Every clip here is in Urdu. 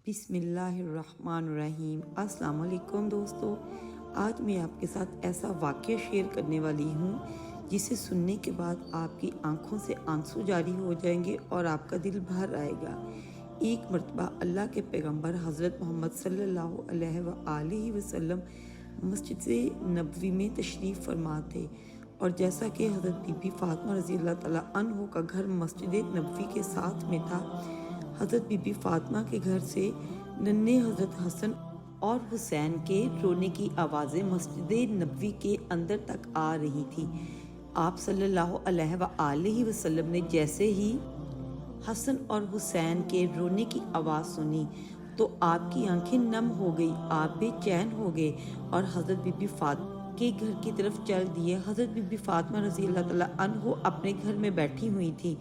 بسم اللہ الرحمن الرحیم۔ السلام علیکم دوستو، آج میں آپ کے ساتھ ایسا واقعہ شیئر کرنے والی ہوں جسے سننے کے بعد آپ کی آنکھوں سے آنسو جاری ہو جائیں گے اور آپ کا دل بھر آئے گا۔ ایک مرتبہ اللہ کے پیغمبر حضرت محمد صلی اللہ علیہ وآلہ وسلم مسجد نبوی میں تشریف فرما تھے، اور جیسا کہ حضرت بی بی فاطمہ رضی اللہ تعالیٰ عنہ کا گھر مسجد نبوی کے ساتھ میں تھا، حضرت بی بی فاطمہ کے گھر سے ننھے حضرت حسن اور حسین کے رونے کی آوازیں مسجد نبوی کے اندر تک آ رہی تھی۔ آپ صلی اللہ علیہ وآلہ وسلم نے جیسے ہی حسن اور حسین کے رونے کی آواز سنی تو آپ کی آنکھیں نم ہو گئی، آپ بے چین ہو گئے اور حضرت بی بی فاطمہ کے گھر کی طرف چل دیے۔ حضرت بی بی فاطمہ رضی اللہ تعالیٰ عنہ اپنے گھر میں بیٹھی ہوئی تھی۔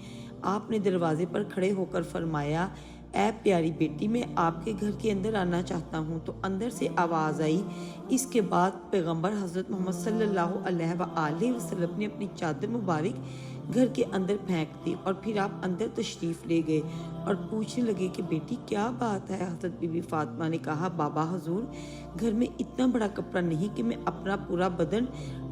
آپ نے دروازے پر کھڑے ہو کر فرمایا، اے پیاری بیٹی، میں آپ کے گھر کے اندر آنا چاہتا ہوں۔ تو اندر سے آواز آئی۔ اس کے بعد پیغمبر حضرت محمد صلی اللہ علیہ وآلہ وسلم نے اپنی چادر مبارک گھر کے اندر پھینک دی اور پھر آپ اندر تشریف لے گئے اور پوچھنے لگے کہ بیٹی کیا بات ہے؟ حضرت بی بی فاطمہ نے کہا، بابا حضور، گھر میں اتنا بڑا کپڑا نہیں کہ میں اپنا پورا بدن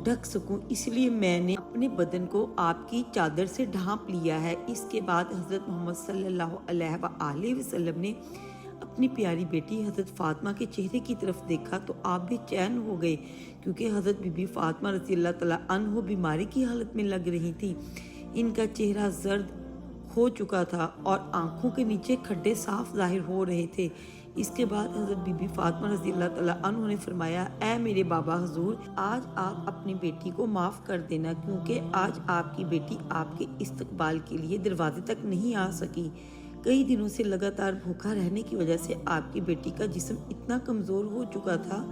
ڈھک سکوں، اس لیے میں نے اپنے بدن کو آپ کی چادر سے ڈھانپ لیا ہے۔ اس کے بعد حضرت محمد صلی اللہ علیہ وآلہ وسلم نے اپنی پیاری بیٹی حضرت فاطمہ کے چہرے کی طرف دیکھا تو آپ بے چین ہو گئے، کیونکہ حضرت بی بی فاطمہ رضی اللہ تعالیٰ عنہ بیماری کی حالت میں لگ رہی تھی۔ ان کا چہرہ زرد ہو چکا تھا اور آنکھوں کے نیچے کھڈے صاف ظاہر ہو رہے تھے۔ اس کے بعد حضرت بی بی فاطمہ رضی اللہ تعالیٰ عنہ نے فرمایا، اے میرے بابا حضور، آج آپ اپنی بیٹی کو معاف کر دینا، کیونکہ آج آپ کی بیٹی آپ کے استقبال کے لیے دروازے تک نہیں آ سکی۔ کئی دنوں سے لگاتار بھوکا رہنے کی وجہ سے آپ کی بیٹی کا جسم اتنا کمزور ہو چکا تھا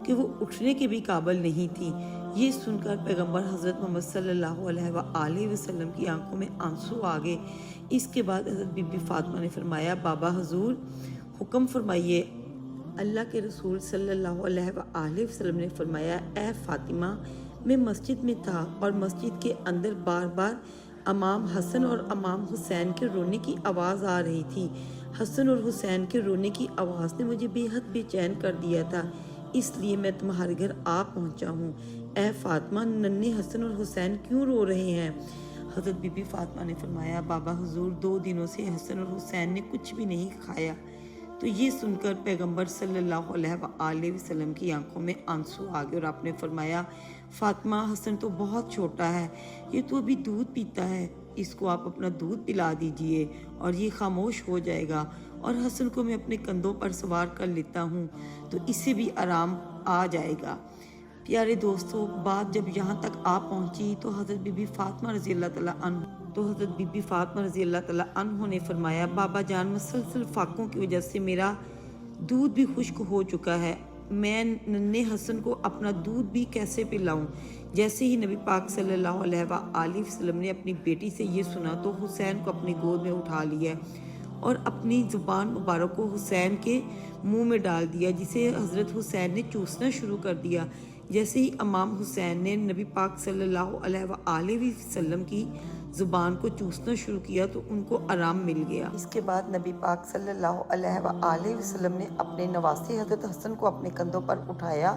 کہ وہ اٹھنے کے بھی قابل نہیں تھی۔ یہ سن کر پیغمبر حضرت محمد صلی اللہ علیہ وآلہ وسلم کی آنکھوں میں آنسو آ گئے۔ اس کے بعد حضرت بی بی فاطمہ نے فرمایا، بابا حضور، حکم فرمائیے۔ اللہ کے رسول صلی اللہ علیہ وآلہ وسلم نے فرمایا، اے فاطمہ، میں مسجد میں تھا اور مسجد کے اندر بار بار امام حسن اور امام حسین کے رونے کی آواز آ رہی تھی۔ حسن اور حسین کے رونے کی آواز نے مجھے بے حد بے چین کر دیا تھا، اس لیے میں تمہارے گھر آ پہنچا ہوں۔ اے فاطمہ، ننھے حسن اور حسین کیوں رو رہے ہیں؟ حضرت بی بی فاطمہ نے فرمایا، بابا حضور، 2 دنوں سے حسن اور حسین نے کچھ بھی نہیں کھایا۔ تو یہ سن کر پیغمبر صلی اللہ علیہ وآلہ وسلم کی آنکھوں میں آنسو آ گئے اور آپ نے فرمایا، فاطمہ، حسن تو بہت چھوٹا ہے، یہ تو ابھی دودھ پیتا ہے، اس کو آپ اپنا دودھ پلا دیجئے اور یہ خاموش ہو جائے گا، اور حسن کو میں اپنے کندھوں پر سوار کر لیتا ہوں تو اسے بھی آرام آ جائے گا۔ پیارے دوستو، بات جب یہاں تک آ پہنچی تو حضرت بی بی فاطمہ رضی اللہ تعالیٰ عنہ نے فرمایا، بابا جان، مسلسل فاقوں کی وجہ سے میرا دودھ بھی خشک ہو چکا ہے، میں ننھے حسن کو اپنا دودھ بھی کیسے پلاؤں؟ جیسے ہی نبی پاک صلی اللہ علیہ وآلہ وسلم نے اپنی بیٹی سے یہ سنا تو حسین کو اپنی گود میں اٹھا لیا اور اپنی زبان مبارک کو حسین کے منہ میں ڈال دیا، جسے حضرت حسین نے چوسنا شروع کر دیا۔ جیسے ہی امام حسین نے نبی پاک صلی اللہ علیہ وآلہ وسلم کی زبان کو چوسنا شروع کیا تو ان کو آرام مل گیا۔ اس کے بعد نبی پاک صلی اللہ علیہ وآلہ وسلم نے اپنے نواسے حضرت حسن کو اپنے کندھوں پر اٹھایا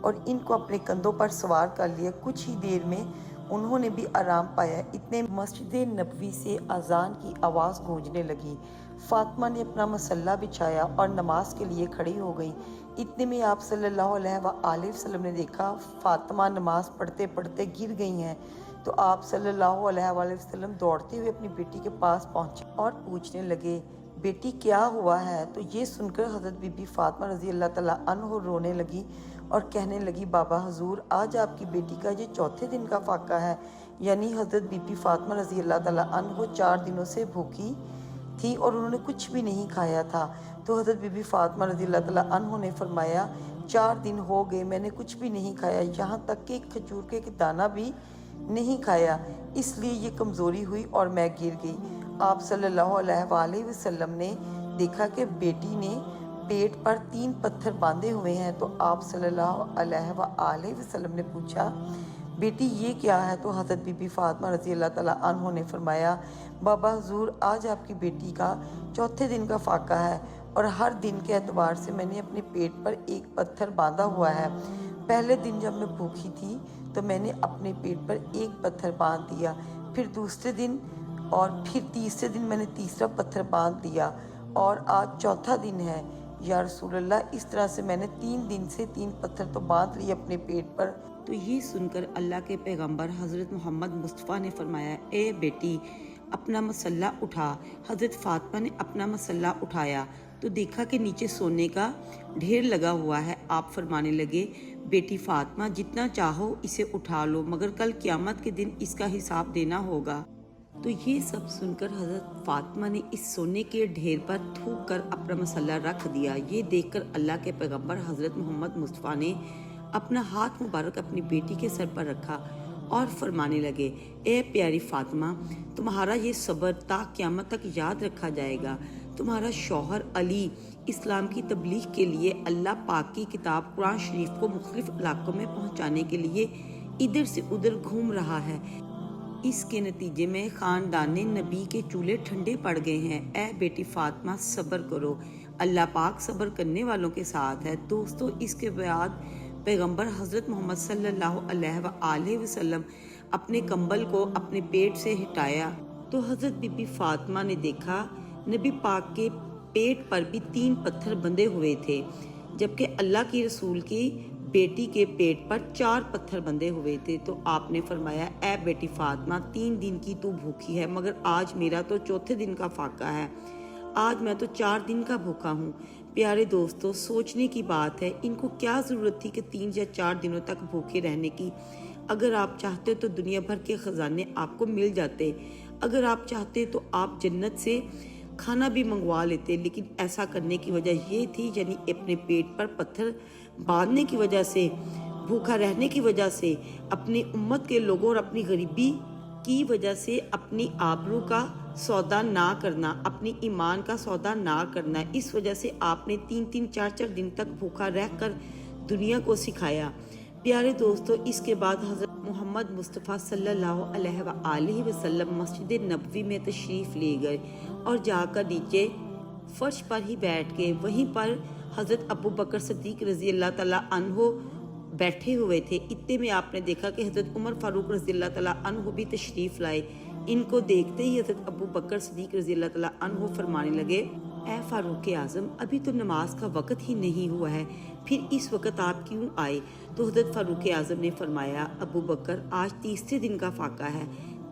اور ان کو اپنے کندھوں پر سوار کر لیا۔ کچھ ہی دیر میں انہوں نے بھی آرام پایا۔ اتنے مسجد نبوی سے اذان کی آواز گونجنے لگی۔ فاطمہ نے اپنا مصلی بچھایا اور نماز کے لیے کھڑی ہو گئی۔ اتنے میں آپ صلی اللہ علیہ وآلہ وسلم نے دیکھا فاطمہ نماز پڑھتے پڑھتے گر گئی ہیں، تو آپ صلی اللہ علیہ وآلہ وسلم دوڑتے ہوئے اپنی بیٹی کے پاس پہنچے اور پوچھنے لگے، بیٹی کیا ہوا ہے؟ تو یہ سن کر حضرت بی بی فاطمہ رضی اللہ تعالیٰ عنہ رونے لگی اور کہنے لگی، بابا حضور، آج آپ کی بیٹی کا یہ 4تھے دن کا فاقہ ہے، یعنی حضرت بی بی فاطمہ رضی اللہ تعالیٰ عنہ 4 دنوں سے بھوکی تھی اور انہوں نے کچھ بھی نہیں کھایا تھا۔ تو حضرت بی بی فاطمہ رضی اللہ تعالیٰ عنہ نے فرمایا، 4 دن ہو گئے، میں نے کچھ بھی نہیں کھایا، یہاں تک کہ ایک کھجور کے دانہ بھی نہیں کھایا، اس لیے یہ کمزوری ہوئی اور میں گر گئی۔ آپ صلی اللہ علیہ وآلہ وسلم نے دیکھا کہ بیٹی نے پیٹ پر 3 پتھر باندھے ہوئے ہیں، تو آپ صلی اللہ علیہ وآلہ وسلم نے پوچھا، بیٹی یہ کیا ہے؟ تو حضرت بی بی فاطمہ رضی اللہ تعالیٰ عنہ نے فرمایا، بابا حضور، آج آپ کی بیٹی کا 4تھے دن کا فاقہ ہے، اور ہر دن کے اعتبار سے میں نے اپنے پیٹ پر ایک پتھر باندھا ہوا ہے۔ پہلے دن جب میں بھوکی تھی تو میں نے اپنے پیٹ پر ایک پتھر باندھ دیا، پھر دوسرے دن اور پھر تیسرے دن میں نے تیسرا پتھر باندھ دیا، اور آج چوتھا دن ہے۔ یا رسول اللہ، اس طرح سے میں نے 3 دن سے 3 پتھر تو باندھ لیے اپنے پیٹ پر۔ تو یہ سن کر اللہ کے پیغمبر حضرت محمد مصطفیٰ نے فرمایا، اے بیٹی اپنا مسلح اٹھا۔ حضرت فاطمہ نے اپنا مسلح اٹھایا تو دیکھا کہ نیچے سونے کا ڈھیر لگا ہوا ہے۔ آپ فرمانے لگے، بیٹی فاطمہ جتنا چاہو اسے اٹھا لو، مگر کل قیامت کے دن اس کا حساب دینا ہوگا۔ تو یہ سب سن کر حضرت فاطمہ نے اس سونے کے ڈھیر پر تھوک کر اپنا مسلح رکھ دیا۔ یہ دیکھ کر اللہ کے پیغمبر حضرت محمد مصطفیٰ نے اپنا ہاتھ مبارک اپنی بیٹی کے سر پر رکھا اور فرمانے لگے، اے پیاری فاطمہ، تمہارا یہ صبر تا قیامت تک یاد رکھا جائے گا۔ تمہارا شوہر علی اسلام کی تبلیغ کے لیے اللہ پاک کی کتاب قرآن شریف کو مختلف علاقوں میں پہنچانے کے لیے ادھر سے ادھر گھوم رہا ہے۔ اس کے نتیجے میں خاندان نبی کے چولہے ٹھنڈے پڑ گئے ہیں۔ اے بیٹی فاطمہ صبر کرو، اللہ پاک صبر کرنے والوں کے ساتھ ہے۔ دوستو، اس کے بعد پیغمبر حضرت محمد صلی اللہ علیہ وآلہ وسلم اپنے کمبل کو اپنے پیٹ سے ہٹایا تو حضرت بی بی فاطمہ نے دیکھا نبی پاک کے پیٹ پر بھی 3 پتھر بندھے ہوئے تھے، جبکہ اللہ کی رسول کی بیٹی کے پیٹ پر 4 پتھر بندھے ہوئے تھے۔ تو آپ نے فرمایا، اے بیٹی فاطمہ 3 دن کی تو بھوکی ہے، مگر آج میرا تو چوتھے دن کا فاقہ ہے، آج میں تو 4 دن کا بھوکا ہوں۔ پیارے دوستو، سوچنے کی بات ہے، ان کو کیا ضرورت تھی کہ 3 یا 4 دنوں تک بھوکے رہنے کی؟ اگر آپ چاہتے تو دنیا بھر کے خزانے آپ کو مل جاتے، اگر آپ چاہتے تو آپ جنت سے کھانا بھی منگوا لیتے، لیکن ایسا کرنے کی وجہ یہ تھی، یعنی اپنے پیٹ پر پتھر باندھنے کی وجہ سے، بھوکا رہنے کی وجہ سے، اپنی امت کے لوگوں اور اپنی غریبی کی وجہ سے اپنی آبرو کا سودا نہ کرنا، اپنی ایمان کا سودا نہ کرنا، اس وجہ سے آپ نے 3-3 4-4 دن تک بھوکا رہ کر دنیا کو سکھایا۔ پیارے دوستو، اس کے بعد حضرت محمد مصطفیٰ صلی اللہ علیہ وآلہ وسلم مسجد نبوی میں تشریف لے گئے اور جا کر نیچے فرش پر ہی بیٹھ کے وہیں پر حضرت ابو بکر صدیق رضی اللہ تعالیٰ عنہ بیٹھے ہوئے تھے۔ اتنے میں آپ نے دیکھا کہ حضرت عمر فاروق رضی اللہ تعالیٰ عنہ بھی تشریف لائے۔ ان کو دیکھتے ہی حضرت ابو بکر صدیق رضی اللہ تعالیٰ عنہ فرمانے لگے، اے فاروق اعظم، ابھی تو نماز کا وقت ہی نہیں ہوا ہے، پھر اس وقت آپ کیوں آئے؟ تو حضرت فاروق اعظم نے فرمایا، ابو بکر آج تیسرے دن کا فاقہ ہے،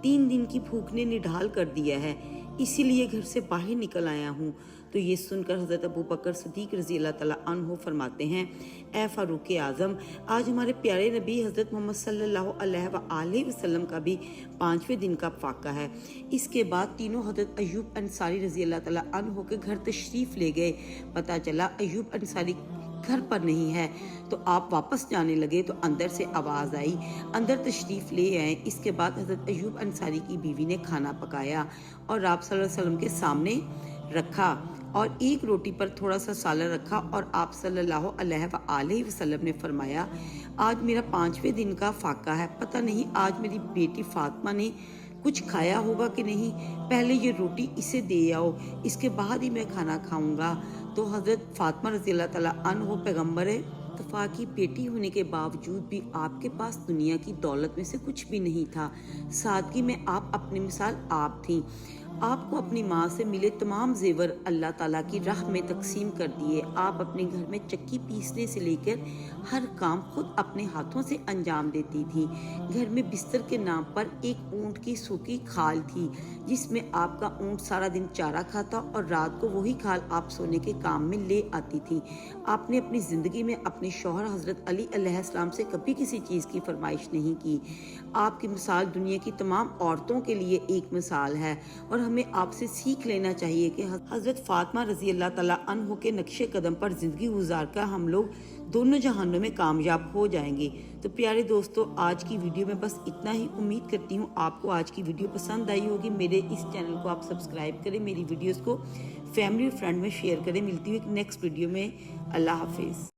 3 دن کی بھوک نے نڈھال کر دیا ہے، اسی لیے گھر سے باہر نکل آیا ہوں۔ تو یہ سن کر حضرت ابو بکر صدیق رضی اللہ تعالیٰ عنہ فرماتے ہیں، اے فاروق اعظم، آج ہمارے پیارے نبی حضرت محمد صلی اللہ علیہ وآلہ وسلم کا بھی 5ویں دن کا فاقہ ہے۔ اس کے بعد تینوں حضرت ایوب انصاری رضی اللہ تعالیٰ عنہ کے گھر تشریف لے گئے۔ پتہ چلا ایوب انصاری گھر پر نہیں ہے، تو آپ واپس جانے لگے تو اندر سے آواز آئی، اندر تشریف لے آئے۔ اس کے بعد حضرت ایوب انصاری کی بیوی نے کھانا پکایا اور آپ صلی اللہ علیہ وسلم کے سامنے رکھا، اور ایک روٹی پر تھوڑا سا سالن رکھا، اور آپ صلی اللہ علیہ وآلہ وسلم نے فرمایا، آج میرا 5ویں دن کا فاقہ ہے، پتہ نہیں آج میری بیٹی فاطمہ نے کچھ کھایا ہوگا کہ نہیں، پہلے یہ روٹی اسے دے آؤ، اس کے بعد ہی میں کھانا کھاؤں گا۔ تو حضرت فاطمہ رضی اللہ تعالیٰ عنہ پیغمبر مصطفیٰ کی بیٹی ہونے کے باوجود بھی آپ کے پاس دنیا کی دولت میں سے کچھ بھی نہیں تھا، سادگی میں آپ اپنی مثال آپ تھیں۔ آپ کو اپنی ماں سے ملے تمام زیور اللہ تعالیٰ کی راہ میں تقسیم کر دیے۔ آپ اپنے گھر میں چکی پیسنے سے لے کر ہر کام خود اپنے ہاتھوں سے انجام دیتی تھی۔ گھر میں بستر کے نام پر ایک اونٹ کی سوکھی کھال تھی، جس میں آپ کا اونٹ سارا دن چارہ کھاتا اور رات کو وہی کھال آپ سونے کے کام میں لے آتی تھی۔ آپ نے اپنی زندگی میں اپنے شوہر حضرت علی علیہ السلام سے کبھی کسی چیز کی فرمائش نہیں کی۔ آپ کی مثال دنیا کی تمام عورتوں کے لیے ایک مثال ہے، اور ہمیں آپ سے سیکھ لینا چاہیے کہ حضرت فاطمہ رضی اللہ تعالیٰ عنہ کے نقش قدم پر زندگی گزار کر ہم لوگ دونوں جہانوں میں کامیاب ہو جائیں گے۔ تو پیارے دوستو، آج کی ویڈیو میں بس اتنا ہی۔ امید کرتی ہوں آپ کو آج کی ویڈیو پسند آئی ہوگی۔ میرے اس چینل کو آپ سبسکرائب کریں، میری ویڈیوز کو فیملی اور فرینڈ میں شیئر کریں۔ ملتی ہوں ایک نیکسٹ ویڈیو میں۔ اللہ حافظ۔